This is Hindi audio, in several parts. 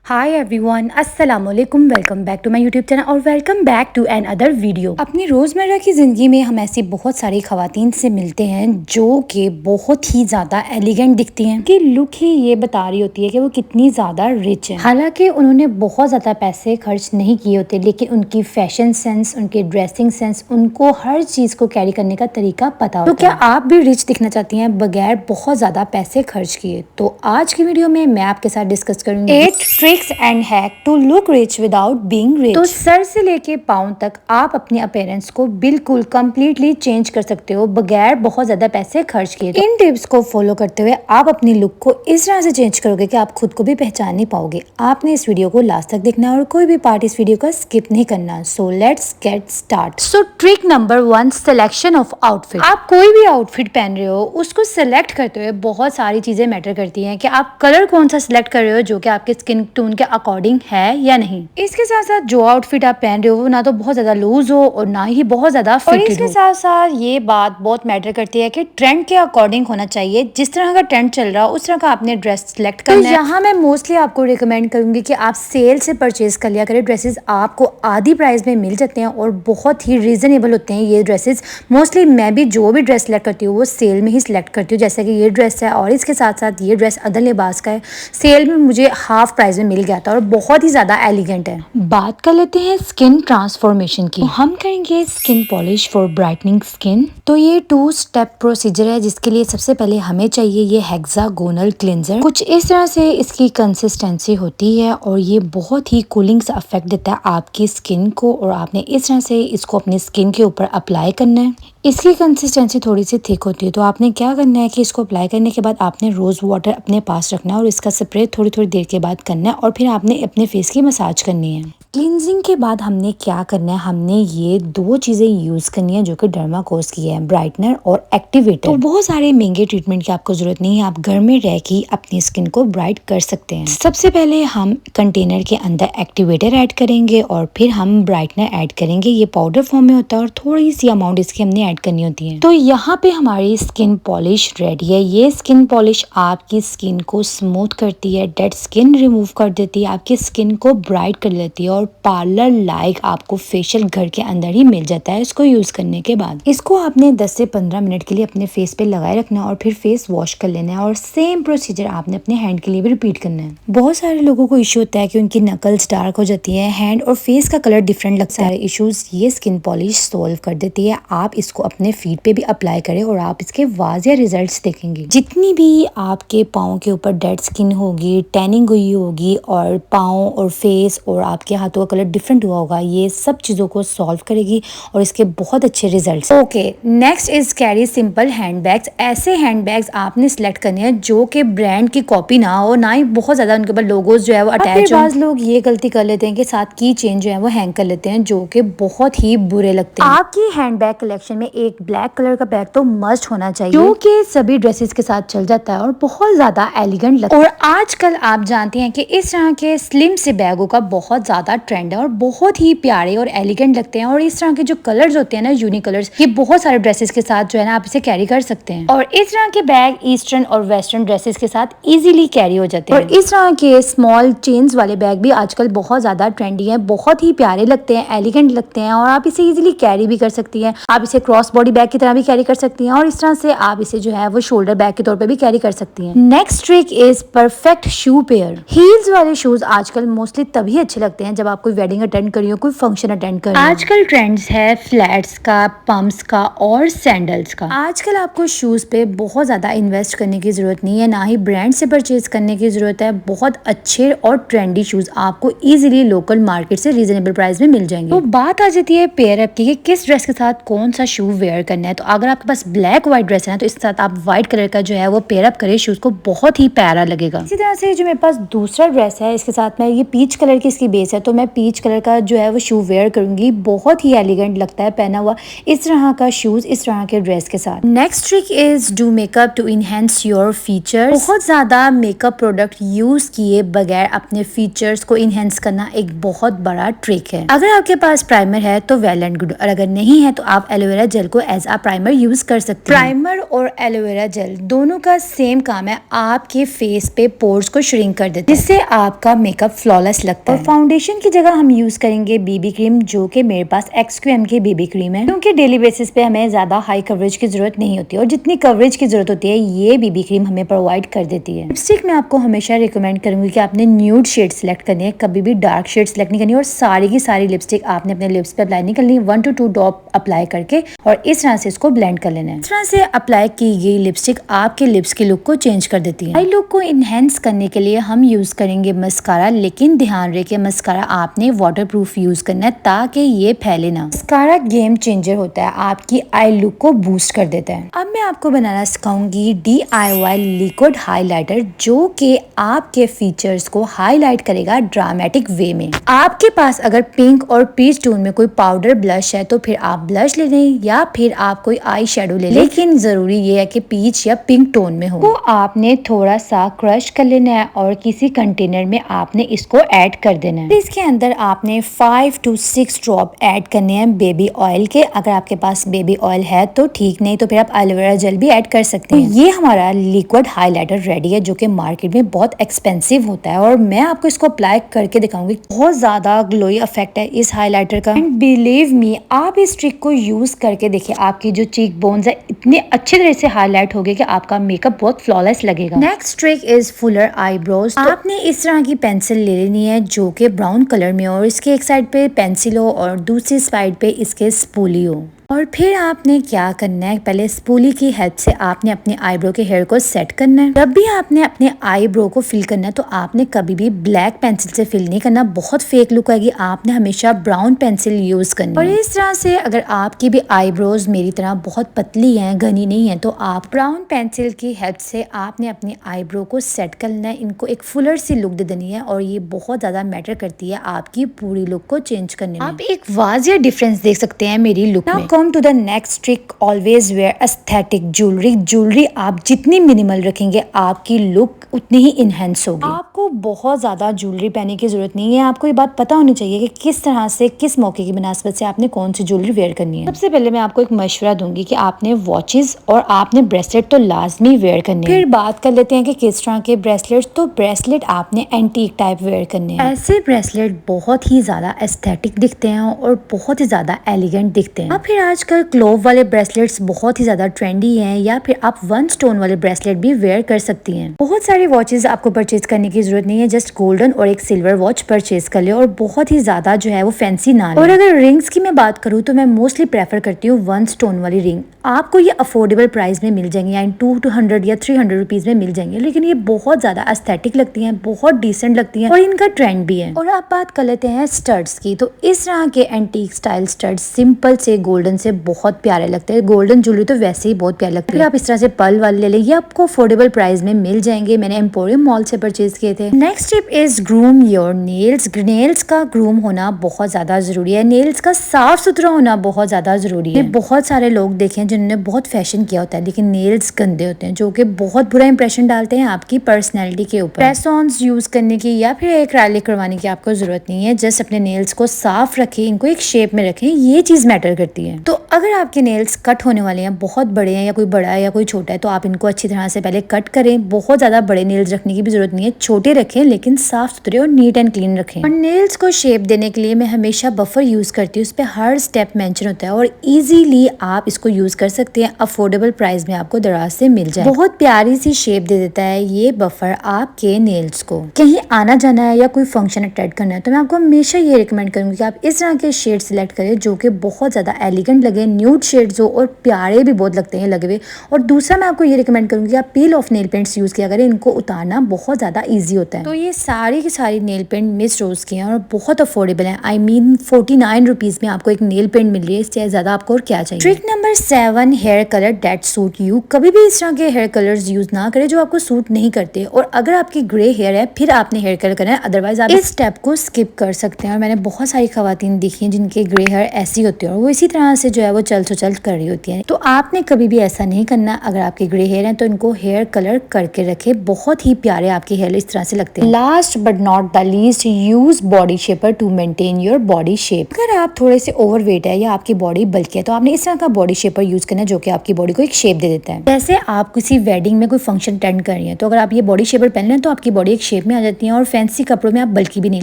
हाय एवरीवन, अस्सलाम वालेकुम। Welcome back to my YouTube channel और welcome back to another video. अपनी रोज़मर्रा की ज़िंदगी में हम ऐसी बहुत सारी ख़वातीन से मिलते हैं जो कि बहुत ही ज़्यादा एलिगेंट दिखती हैं कि लुक ही ये बता रही होती है कि वो कितनी ज़्यादा रिच है। हालांकि उन्होंने बहुत ज़्यादा पैसे खर्च नहीं किए होते, लेकिन उनकी फैशन सेंस, उनके ड्रेसिंग सेंस, उनको हर चीज़ को कैरी करने का तरीका पता होता है। तो क्या आप भी रिच दिखना चाहती हैं बगैर बहुत ज़्यादा पैसे खर्च किए? तो आज की वीडियो में मैं आपके साथ डिस्कस करूंगी 8 tricks and hack to look rich without being rich. तो सर से लेके पाँव तक आप अपने अपीयरेंस को बिल्कुल कंप्लीटली चेंज कर सकते हो बगैर बहुत ज्यादा पैसे खर्च किए। इन टिप्स को फॉलो करते हुए आप अपनी लुक को इस तरह से चेंज करोगे कि आप खुद को भी पहचान नहीं पाओगे। आपने इस वीडियो को लास्ट तक देखना है और कोई भी पार्ट इस वीडियो का स्किप नहीं करना। So let's get start. So trick number 1, selection of outfit. आप कोई भी आउटफिट पहन रहे हो उसको सिलेक्ट करते हुए बहुत सारी चीजें मैटर करती हैं कि आप कलर कौन सा सिलेक्ट कर रहे हो जो कि आपके स्किन टोन के अकॉर्डिंग है या नहीं। इसके साथ साथ जो आउटफिट आप पहन रहे हो वो ना तो बहुत ज्यादा लूज हो और ना ही बहुत ज्यादा फिटेड हो। इसके साथ साथ ये बात बहुत मैटर करती है कि ट्रेंड के अकॉर्डिंग होना चाहिए। जिस तरह का ट्रेंड चल रहा हो उस तरह का आपने ड्रेस सिलेक्ट करना है। यहाँ मैं मोस्टली आपको रिकमेंड करूंगी कि आप सेल से परचेज कर लिया करें। ड्रेसेस आपको आधी प्राइस में मिल जाते हैं और बहुत ही रीजनेबल होते हैं ये ड्रेसेस। मोस्टली मैं भी जो भी ड्रेस सिलेक्ट करती हूँ वो सेल में ही सिलेक्ट करती हूँ। जैसे कि ये ड्रेस है और इसके साथ साथ ये ड्रेस अदर लिबास का है, सेल में मुझे हाफ प्राइस में मिल गया था और बहुत ही ज्यादा एलिगेंट है। बात कर लेते हैं स्किन ट्रांसफॉर्मेशन की। तो हम करेंगे skin polish for brightening skin. तो ये 2 स्टेप प्रोसीजर है जिसके लिए सबसे पहले हमें चाहिए ये हेक्सागोनल क्लिंजर। कुछ इस तरह से इसकी कंसिस्टेंसी होती है और ये बहुत ही कूलिंग सा इफेक्ट देता है आपकी स्किन को और आपने इस तरह से इसको अपनी स्किन के ऊपर अप्लाई करना है। इसकी कंसिस्टेंसी थोड़ी सी थिक होती है तो आपने क्या करना है कि इसको अप्लाई करने के बाद आपने रोज वाटर अपने पास रखना है और इसका स्प्रे थोड़ी थोड़ी देर के बाद करना है और फिर आपने अपने फेस की मसाज करनी है। क्लींजिंग के बाद हमने क्या करना है, हमने ये 2 चीजें यूज करनी है जो कि डर्माकोस की है, ब्राइटनर और एक्टिवेटर। तो बहुत सारे महंगे ट्रीटमेंट की आपको जरूरत नहीं है, आप घर में रह के अपनी स्किन को ब्राइट कर सकते हैं। सबसे पहले हम कंटेनर के अंदर एक्टिवेटर ऐड करेंगे और फिर हम ब्राइटनर ऐड करेंगे। ये पाउडर फॉर्म में होता है और थोड़ी सी अमाउंट इसकी हमने ऐड करनी होती है। तो यहाँ पे हमारी स्किन पॉलिश रेडी है। ये स्किन पॉलिश आपकी स्किन को स्मूथ करती है, डेड स्किन रिमूव कर देती है, आपकी स्किन को ब्राइट कर लेती है और पार्लर लाइक आपको फेशियल घर के अंदर ही मिल जाता है इसको यूज करने के बाद। इसको आपने 10 से 15 मिनट के लिए अपने फेस पे लगाए रखना है और फिर फेस वॉश कर लेना है और सेम प्रोसीजर आपने अपने हैंड के लिए भी रिपीट करना है। बहुत सारे लोगों को इश्यू होता है कि उनकी नकल्स डार्क हो जाती है, हैंड और फेस का कलर डिफरेंट लगता है। इश्यूज ये स्किन पॉलिश सोल्व कर देती है। आप इसको अपने फीट पे भी अप्लाई करें और आप इसके वाजिया रिजल्ट्स देखेंगे। जितनी भी आपके पाँव के ऊपर डेड स्किन होगी, टैनिंग हुई होगी और पाँव और फेस और आपके हाथों का कलर डिफरेंट हुआ होगा, ये सब चीजों को सॉल्व करेगी और इसके बहुत अच्छे results. Okay, next is carry simple handbags. ऐसे हैंडबैग्स आपने सिलेक्ट करने हैं जो कि ब्रांड की कॉपी ना हो, ना ही बहुत ज्यादा उनके ऊपर लोगोस जो है वो अटैच हो। बाज़ लोग ये गलती कर लेते हैं कि साथ की चेन जो है वो हैंग कर लेते हैं जो कि बहुत ही बुरे लगते हैं। आपकी हैंडबैग कलेक्शन में एक ब्लैक कलर का बैग तो मस्ट होना चाहिए जो कि सभी ड्रेसेस के साथ चल जाता है और बहुत ज्यादा एलिगेंट लगता है। और आजकल आप जानते हैं कि इस तरह के स्लिम से बैगों का बहुत ज्यादा ट्रेंड है और बहुत ही प्यारे और एलिगेंट लगते हैं। और इस तरह के जो कलर्स होते हैं ना, यूनिक कलर्स, ये बहुत सारे ड्रेसेस के साथ जो है ना आप इसे कैरी कर सकते हैं। और इस तरह के बैग ईस्टर्न और वेस्टर्न ड्रेसेस के साथ इजीली कैरी हो जाते हैं। और इस तरह के स्मॉल चेन्स वाले बैग भी आजकल बहुत ज्यादा ट्रेंडी है, बहुत ही प्यारे लगते हैं, एलिगेंट लगते हैं और आप इसे इजीली कैरी भी कर सकती हैं। आप इसे क्रॉस बॉडी बैग की तरह भी कैरी कर सकती हैं और इस तरह से आप इसे जो है वो शोल्डर बैग के तौर पे भी कैरी कर सकती हैं। Next trick is perfect shoe pair. Heels वाले शूज आजकल मोस्टली तभी अच्छे लगते हैं जब आप कोई वेडिंग अटेंड करी हो, कोई फंक्शन अटेंड करी हो। आजकल ट्रेंड्स है फ्लैट्स का, पम्प्स का और सैंडल्स का। आजकल आपको शूज पे बहुत ज्यादा इन्वेस्ट करने की जरूरत नहीं है, ना ही ब्रांड से परचेज करने की जरूरत है। बहुत अच्छे और ट्रेंडी शूज आपको इजीली लोकल मार्केट से रीजनेबल प्राइस में मिल जाएंगे। तो बात आ जाती है पेयर अप की कि किस ड्रेस के साथ कौन सा शू वेयर करना है। तो अगर आपके पास ब्लैक व्हाइट ड्रेस है ना तो इसके साथ आप व्हाइट कलर का जो है वो पेयर अप करें शूज को, बहुत ही प्यारा लगेगा। इसी तरह से जो मेरे पास दूसरा ड्रेस है इसके साथ में ये पीच कलर की इसकी बेस है तो मैं पीच कलर का जो है वो शू वेयर करूंगी। बहुत ही एलिगेंट लगता है पहना हुआ इस तरह का शूज इस तरह के ड्रेस के साथ। Next trick is do makeup to enhance your features. बहुत ज्यादा मेकअप प्रोडक्ट यूज किए बगैर अपने फीचर्स को इनहेंस करना एक बहुत बड़ा ट्रिक है। अगर आपके पास प्राइमर है तो वेल एंड गुड, और अगर नहीं है तो आप एलोवेरा जेल को एज अ प्राइमर यूज कर सकते हैं। प्राइमर और एलोवेरा जेल दोनों का सेम काम है, आपके फेस पे पोर्स को श्रिंक कर देते हैं जिससे आपका मेकअप फ्लॉलेस लगता है। और फाउंडेशन की जगह हम यूज करेंगे बीबी क्रीम, जो कि मेरे पास XQM की बीबी क्रीम है, क्योंकि डेली बेसिस पे हमें ज्यादा हाई कवरेज की जरूरत नहीं होती और जितनी कवरेज की जरूरत होती है ये बीबी क्रीम हमें प्रोवाइड कर देती है। लिपस्टिक में आपको हमेशा रिकमेंड करूंगी कि आपने न्यूड शेड सिलेक्ट करनी है, कभी भी डार्क शेड सिलेक्ट नहीं करनी, और सारी की सारी लिपस्टिक आपने अपने लिप्स पे अप्लाई नहीं करनी। 1 to 2 ड्रॉप अप्लाई करके और इस तरह से इसको ब्लेंड कर लेना है। इस तरह से अप्लाई की गई लिपस्टिक आपके लिप्स के लुक को चेंज कर देती है। आई लुक को इनहेंस करने के लिए हम यूज करेंगे मस्कारा, लेकिन ध्यान रखिए मस्कारा आपने वाटरप्रूफ यूज करना है ताकि ये फैले ना। मस्कारा गेम चेंजर होता है, आपकी आई लुक को बूस्ट कर देता है। अब मैं आपको बनाना सिखाऊंगी DIY लिक्विड हाइलाइटर, जो कि आपके फीचर्स को हाईलाइट करेगा ड्रामेटिक वे में। आपके पास अगर पिंक और पीच टोन में कोई पाउडर ब्लश है तो फिर आप ब्लश ले लें या फिर आप कोई आई शेडो ले लें, लेकिन जरूरी ये है कि पीच या पिंक टोन में हो। तो आपने थोड़ा सा क्रश कर लेना है और किसी कंटेनर में आपने इसको ऐड कर देना है। इसके अंदर आपने 5 to 6 ड्रॉप ऐड करने हैं बेबी ऑयल के। अगर आपके पास बेबी ऑयल है तो ठीक, नहीं तो फिर आप एलोवेरा जेल भी ऐड कर सकते हैं। ये हमारा लिक्विड हाइलाइटर रेडी है, जो कि मार्केट में बहुत एक्सपेंसिव होता है, और मैं आपको इसको अप्लाई करके दिखाऊंगी। बहुत ज्यादा ग्लोई इफेक्ट है इस हाइलाइटर का, एंड बिलीव मी आप इस ट्रिक को यूज करके देखिए, आपकी जो चीक बोन्स है इतने अच्छी तरह से हाईलाइट हो गए कि आपका मेकअप बहुत फ्लॉलेस लगेगा। Next trick is Fuller eyebrows. आपने इस तरह की पेंसिल ले लेनी है जो कि ब्राउन कलर में हो, और इसके एक साइड पे पेंसिल हो और दूसरी साइड पे इसके स्पूली हो। और फिर आपने क्या करना है, पहले स्पूली की हेल्प से आपने अपने आईब्रो के हेयर को सेट करना है। जब भी आपने अपने आईब्रो को फिल करना है तो आपने कभी भी ब्लैक पेंसिल से फिल नहीं करना, बहुत फेक लुक आएगी। आपने हमेशा ब्राउन पेंसिल यूज करनी है। और इस तरह से अगर आपकी भी आईब्रोज मेरी तरह बहुत पतली हैं, घनी नहीं है, तो आप ब्राउन पेंसिल की हेल्प से आपने अपने आईब्रो को सेट करना है, इनको एक फुलर सी लुक दे देनी है, और ये बहुत ज्यादा मैटर करती है आपकी पूरी लुक को चेंज करने में। आप एक वाजिया डिफरेंस देख सकते हैं मेरी लुक में। Come to the next trick, always wear aesthetic jewellery. Jewellery आप जितनी मिनिमल रखेंगे आपकी लुक उतनी ही इनहेंस होगी। आपको बहुत ज्यादा ज्वेलरी पहनने की जरूरत नहीं है, आपको ये बात पता होनी चाहिए कि किस तरह से किस मौके की मुनासिबत से आपने कौन सी ज्वेलरी वेयर करनी है। सबसे पहले मैं आपको एक मशवरा दूंगी कि आपने वॉचेस और आपने ब्रेसलेट तो लाजमी वेयर करने हैं। फिर बात कर लेते हैं कि किस तरह के ब्रेसलेट। तो ब्रेसलेट आपने एंटीक टाइप वेयर करने हैं। ऐसे ब्रेसलेट बहुत ही ज्यादा एस्थेटिक दिखते हैं और बहुत ही ज्यादा एलिगेंट दिखते हैं। अब फिर आजकल क्लोव वाले ब्रेसलेट्स बहुत ही ज्यादा ट्रेंडी हैं, या फिर आप 1 स्टोन वाले ब्रेसलेट भी वेयर कर सकती हैं। बहुत सारी वॉचेस आपको परचेज करने की जरूरत नहीं है, जस्ट गोल्डन और एक सिल्वर वॉच परचेज कर ले, और बहुत ही ज्यादा जो है वो फैंसी ना ले। और अगर रिंग्स की मैं बात करूँ तो मैं मोस्टली प्रेफर करती हूँ 1 स्टोन वाली रिंग। आपको ये अफोर्डेबल प्राइस में मिल जाएंगे, यानी 200 या 300 रुपीज में मिल जाएंगे, लेकिन ये बहुत ज्यादा एस्थेटिक लगती हैं, बहुत डिसेंट लगती हैं और इनका ट्रेंड भी है। और आप बात कर लेते हैं स्टड्स की, तो इस तरह के एंटीक स्टाइल स्टड्स सिंपल से गोल्डन से बहुत प्यारे लगते हैं। गोल्डन ज्वेलरी तो वैसे ही बहुत प्यारी लगती है। आप इस तरह से पर्ल वाले ले लें, ये आपको अफोर्डेबल प्राइस में मिल जाएंगे। मैंने एम्पोरियम मॉल से परचेज किए थे। Next tip is groom your nails. Nails का ग्रूम होना बहुत ज्यादा जरूरी है, नेल्स का साफ सुथरा होना बहुत ज्यादा जरूरी है। बहुत सारे लोग देखे जिन्होंने बहुत फैशन किया होता है लेकिन नेल्स गंदे होते हैं, जो कि बहुत बुरा इंप्रेशन डालते हैं आपकी पर्सनैलिटी के ऊपर। प्रेस ऑन्स यूज करने की या फिर एक्रेलिक करवाने की आपको जरूरत नहीं है, जस्ट अपने नेल्स को साफ रखें, इनको एक शेप में रखें, ये चीज मैटर करती है। तो अगर आपके नेल्स कट होने वाले हैं, बहुत बड़े हैं या कोई बड़ा है या कोई छोटा है, तो आप इनको अच्छी तरह से पहले कट करें। बहुत ज्यादा बड़े नेल्स रखने की भी जरूरत नहीं है, छोटे रखें लेकिन साफ सुथरे और नीट एंड क्लीन रखें। और नेल्स को शेप देने के लिए मैं हमेशा बफर यूज करती हूँ, उस पर हर स्टेप मेंशन होता है और इजीली आप इसको यूज कर सकते हैं। अफोर्डेबल प्राइस में आपको दराज से मिल जाए। बहुत प्यारी सी शेप दे देता है ये बफर आपके नेल्स को। कहीं आना जाना है या कोई फंक्शन अटेंड करना है तो मैं आपको हमेशा ये रिकमेंड करूंगी कि आप इस तरह के शेड सिलेक्ट करें जो कि बहुत ज्यादा एलिगेंट डिफरेंट लगे, न्यूड शेड्स हो और प्यारे भी बहुत लगते हैं लगे हुए। और दूसरा मैं आपको ये रिकमेंड करूँगी आप पील ऑफ नेल पेंट्स यूज़ किया करें, इनको उतारना बहुत ज़्यादा ईजी होता है। तो ये सारी की सारी नेल पेंट मिस रोज़ की हैं और बहुत अफोर्डेबल हैं। आई मीन 49 रुपीज़ में आपको एक नेल पेंट मिल रही है, इससे ज़्यादा आपको और क्या चाहिए। Trick number 7, hair colour that suit you. कभी भी इस तरह के हेयर कलर्स यूज ना करें जो आपको सूट नहीं करते। और अगर आपकी ग्रे हेयर है फिर आपने हेयर कलर करना है, अदरवाइज आप इस स्टेप को स्किप कर सकते हैं। और मैंने बहुत सारी खवातीन देखी हैं जिनके ग्रे हेयर ऐसी होती है और वो इसी तरह से जो है वो चल कर रही होती है। तो आपने कभी भी ऐसा नहीं करना। अगर आपके ग्रे हेयर है तो इनको हेयर कलर करके रखे, बहुत ही प्यारे आपके हेयर इस तरह से लगते हैं। Last but not the least, use body shaper to maintain your body shape. अगर आप थोड़े से ओवरवेट है या आपकी बॉडी बल्कि है तो आपने इस तरह का बॉडी शेपर यूज करना है जो कि आपकी बॉडी को एक शेप दे देता है। जैसे आप किसी वेडिंग में कोई फंक्शन अटेंड कर रही हैं तो अगर आप ये बॉडी शेपर पहन लें तो आपकी बॉडी एक शेप में आ जाती है और फैंसी कपड़ों में आप बल्कि भी नहीं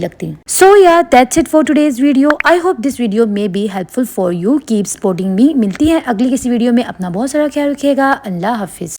लगती। सो या that's it for today's video. I hope this video may be helpful for you. Keep supporting me. मिलती है अगली किसी वीडियो में। अपना बहुत सारा ख्याल रखिएगा। अल्लाह हाफिज।